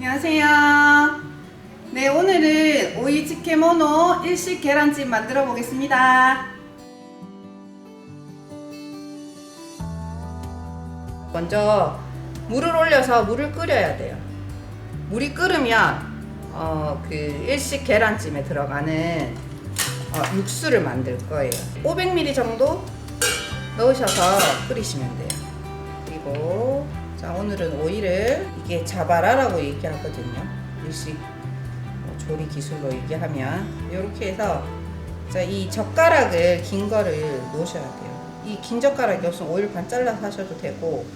안녕하세요. 네, 오늘은 오이츠케모노 일식 계란찜 만들어 보겠습니다. 먼저 물을 올려서 물을 끓여야 돼요. 물이 끓으면 그 일식 계란찜에 들어가는 육수를 만들 거예요. 500ml 정도 넣으셔서 끓이시면 돼요. 그리고 자, 오늘은 오이를 이게 자바라라고 얘기하거든요. 일식 조리 기술로 얘기하면 이렇게 해서 자, 이 젓가락을 긴 거를 놓으셔야 돼요. 이 긴 젓가락이 없으면 오이를 반 잘라서 하셔도 되고,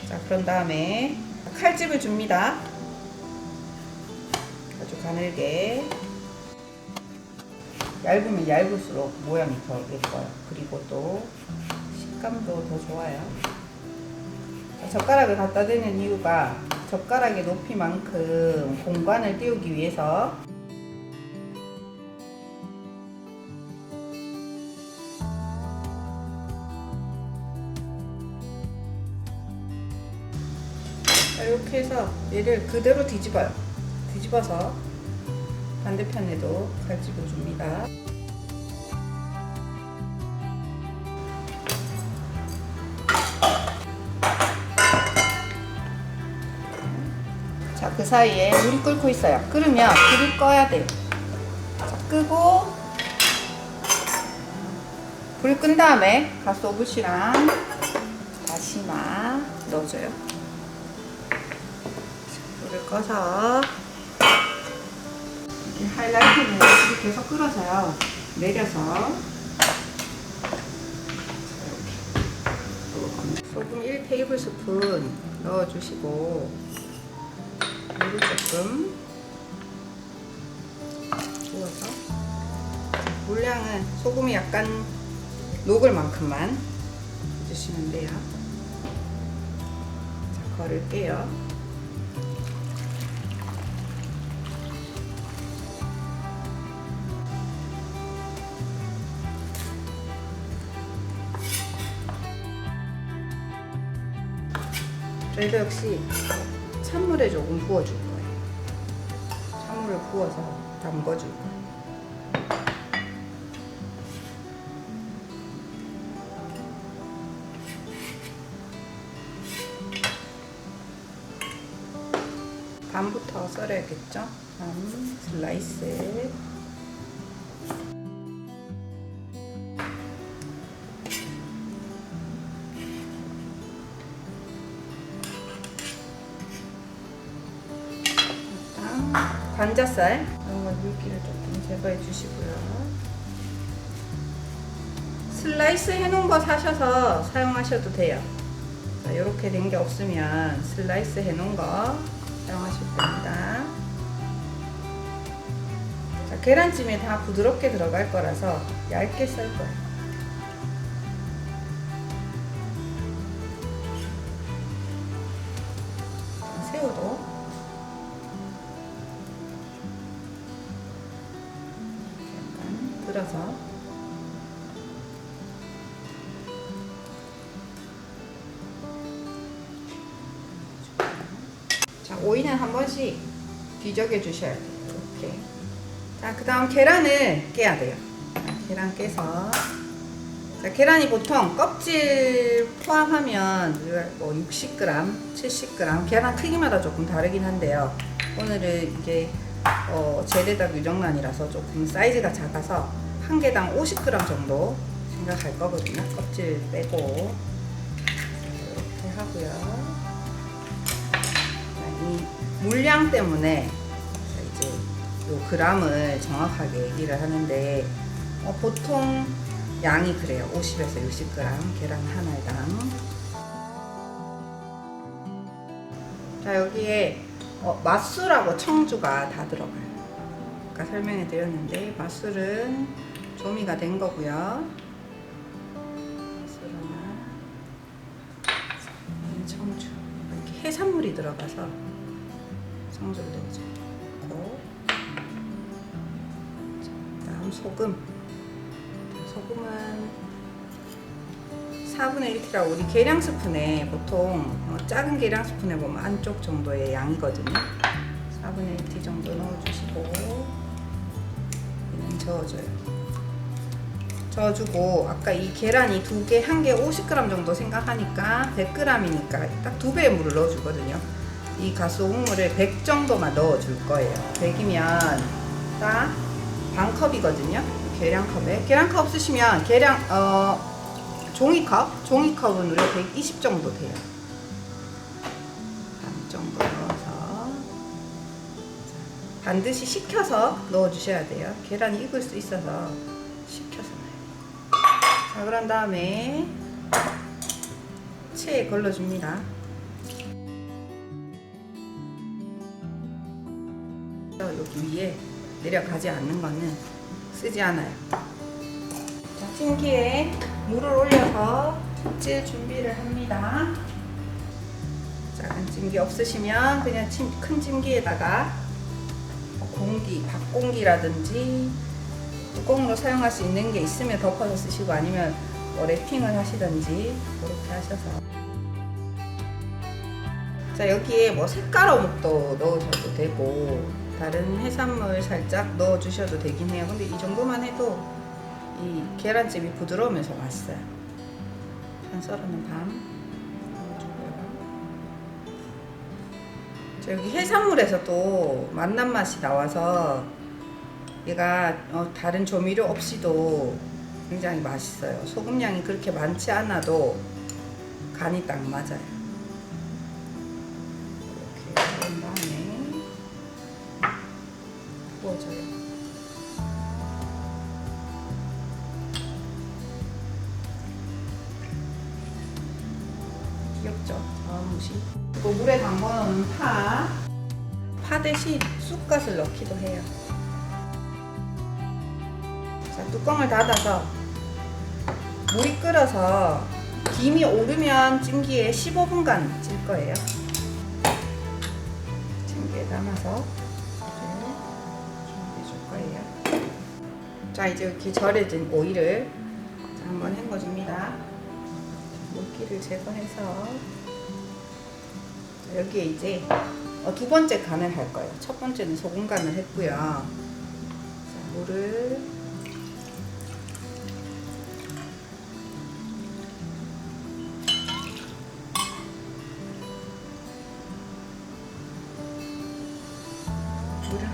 자, 그런 다음에 칼집을 줍니다. 아주 가늘게. 얇으면 얇을수록 모양이 더 예뻐요. 그리고 또 식감도 더 좋아요. 젓가락을 갖다 대는 이유가 젓가락의 높이만큼 공간을 띄우기 위해서. 이렇게 해서 얘를 그대로 뒤집어요. 뒤집어서 반대편에도 칼집을 줍니다. 자, 그 사이에 물이 끓고 있어요. 끓으면 불을 꺼야 돼요. 자, 끄고 불 끈 다음에 가스오부시랑 다시마 넣어줘요. 불을 꺼서 이렇게 하이라이트는 불이 계속 끓어서요. 내려서 이렇게 소금 1테이블스푼 넣어주시고 물을 조금 부어서 물량은 소금이 약간 녹을 만큼만 해주시면 돼요. 자, 걸을게요. 저희도 역시 찬물에 조금 부어줄 거예요. 찬물을 부어서 담궈줄 거예요. 반부터 썰어야겠죠? 반 슬라이스. 관자살 이런 건 물기를 조금 제거해 주시고요. 슬라이스 해놓은 거 사셔서 사용하셔도 돼요. 자, 이렇게 된 게 없으면 슬라이스 해놓은 거 사용하시면 됩니다. 자, 계란찜에 다 부드럽게 들어갈 거라서 얇게 썰 거예요. 새우도 들어서 자, 오이는 한 번씩 뒤적여 주셔야 돼요. 이렇게. 자, 그 다음 계란을 깨야 돼요. 자, 계란 깨서 자, 계란이 보통 껍질 포함하면 뭐 60g, 70g 계란 크기마다 조금 다르긴 한데요. 오늘은 이게 재래닭 유정란이라서 조금 사이즈가 작아서 한 개당 50g 정도 생각할 거거든요. 껍질 빼고 이렇게 하고요. 이 물량 때문에 이제 요 그램을 정확하게 얘기를 하는데 보통 양이 그래요. 50에서 60g 계란 하나당. 자, 여기에 맛술하고 청주가 다 들어가요. 아까 설명해 드렸는데 맛술은 조미가 된 거고요. 맛술은 청주 이렇게 해산물이 들어가서 청주를 넣어주고, 다음 소금. 소금은 4분의 1티라고 우리 계량 스푼에 보통 작은 계량 스푼에 보면 안쪽 정도의 양이거든요. 4분의 4분의 1티 정도 넣어주시고 그냥 저어줘요. 저어주고 아까 이 계란이 두 개, 한 개 50g 정도 생각하니까 100g이니까 딱 2배의 물을 넣어주거든요. 이 가스오국물을 100 정도만 넣어줄 거예요. 100이면 딱 반컵이거든요. 계량컵에. 계량컵 없으시면 종이컵은 우리가 120 정도 돼요. 반 정도 넣어서 반드시 식혀서 넣어주셔야 돼요. 계란이 익을 수 있어서 식혀서 넣어요. 자, 그런 다음에 체에 걸러줍니다. 여기 위에 내려가지 않는 거는 쓰지 않아요. 자, 찜기에 물을 올려서 찔 준비를 합니다. 작은 찜기 없으시면 그냥 큰 찜기에다가 밥공기라든지 뚜껑으로 사용할 수 있는 게 있으면 덮어서 쓰시고 아니면 랩핑을 하시든지 그렇게 하셔서. 자, 여기에 뭐 색깔 어묵도 넣으셔도 되고 다른 해산물 살짝 넣어주셔도 되긴 해요. 근데 이 정도만 해도 이 계란찜이 부드러우면서 맛있어요. 한 썰어놓은 밤 넣어주고요. 자, 여기 해산물에서도 맛난 맛이 나와서 얘가 다른 조미료 없이도 굉장히 맛있어요. 소금량이 그렇게 많지 않아도 간이 딱 맞아요. 이렇게 그런 다음에 구워줘요. 귀엽죠? 무시. 그리고 물에 담궈놓은 파 대신 쑥갓을 넣기도 해요. 자, 뚜껑을 닫아서 물이 끓어서 김이 오르면 찜기에 15분간 찔 거예요. 찜기에 담아서 준비해 줄 거예요. 자, 이제 이렇게 절여진 오이를 한번 헹궈줍니다. 물기를 제거해서 여기에 이제 두 번째 간을 할 거예요. 첫 번째는 소금 간을 했고요. 자, 물을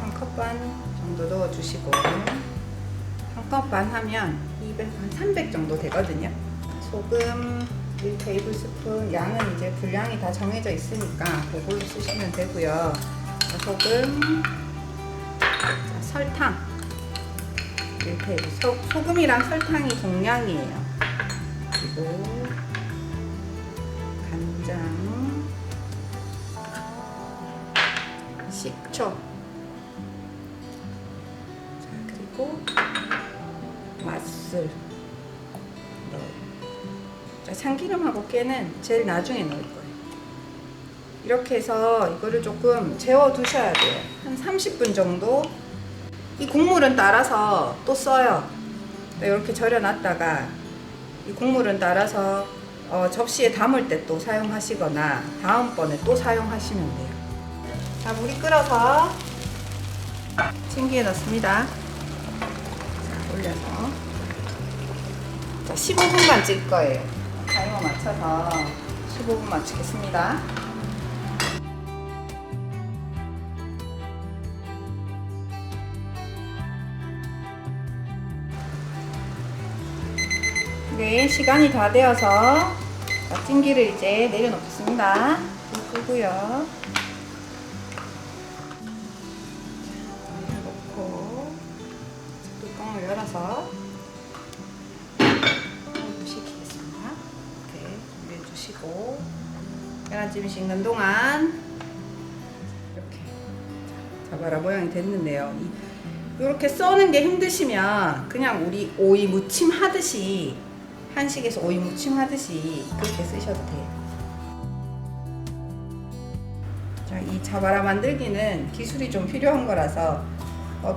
한 컵 반 정도 넣어주시고 한 컵 반 하면 200, 한 300 정도 되거든요. 소금 1테이블스푼, 양은 이제 분량이 다 정해져 있으니까 그걸로 쓰시면 되고요. 소금, 설탕 1테이블. 소금이랑 설탕이 동량이에요. 그리고 간장, 식초, 자, 그리고 맛술 넣어요. 자, 참기름하고 깨는 제일 나중에 넣을 거예요. 이렇게 해서 이거를 조금 재워 두셔야 돼요. 한 30분 정도. 이 국물은 따라서 또 써요. 이렇게 절여 놨다가 이 국물은 따라서 접시에 담을 때 또 사용하시거나 다음번에 또 사용하시면 돼요. 자, 물이 끓어서 찜기에 넣습니다. 자, 올려서 자, 15분간 찔 거예요. 타이머 맞춰서 15분 맞추겠습니다. 네, 시간이 다 되어서 찜기를 이제 내려놓겠습니다. 불 끄고요. 넣고 뚜껑을 열어서 식히겠습니다. 이렇게 준비해 주시고 계란찜이 식는 동안 이렇게 자바라 모양이 됐는데요. 이렇게 써는 게 힘드시면 그냥 우리 오이 무침 하듯이 한식에서 오이 무침 하듯이 그렇게 쓰셔도 돼요. 자, 이 자바라 만들기는 기술이 좀 필요한 거라서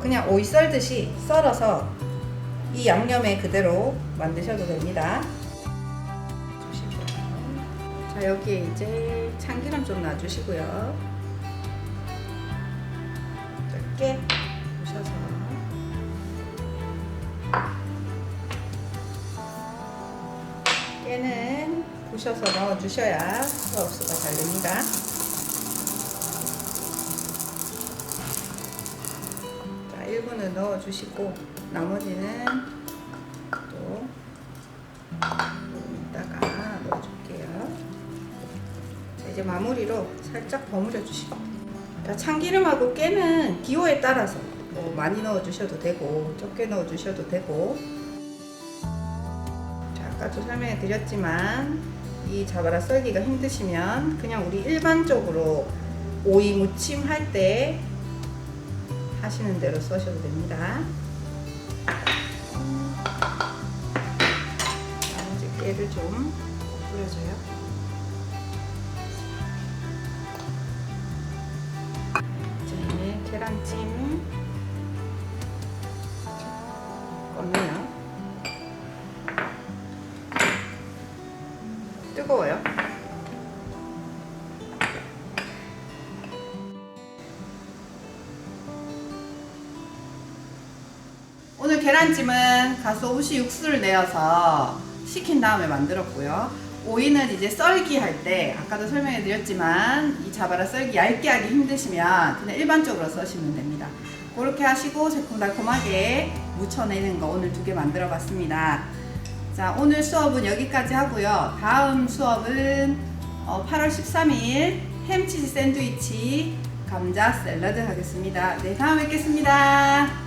그냥 오이 썰듯이 썰어서 이 양념에 그대로 만드셔도 됩니다. 자, 여기에 이제 참기름 좀 놔주시고요. 깨 부셔서 깨는 부셔서 넣어주셔야 소스가 잘 됩니다. 자, 1분을 넣어주시고 나머지는 또 이따가 넣어줄게요. 자, 이제 마무리로 살짝 버무려 주시고, 자, 참기름하고 깨는 기호에 따라서 뭐 많이 넣어주셔도 되고 적게 넣어주셔도 되고, 자, 아까도 설명해 드렸지만 이 자바라 썰기가 힘드시면 그냥 우리 일반적으로 오이 무침 할 때 하시는 대로 써셔도 됩니다. 나머지 깨를 좀 뿌려줘요. 이제 계란찜 껐네요. 뜨거워요. 오늘 계란찜은 가쓰오부시 육수를 내어서 식힌 다음에 만들었고요. 오이는 이제 썰기 할 때 아까도 설명해 드렸지만 이 자바라 썰기 얇게 하기 힘드시면 그냥 일반적으로 써시면 됩니다. 그렇게 하시고 새콤달콤하게 무쳐내는 거 오늘 2개 만들어 봤습니다. 자, 오늘 수업은 여기까지 하고요. 다음 수업은 8월 13일 햄치즈 샌드위치 감자 샐러드 하겠습니다. 네, 다음에 뵙겠습니다.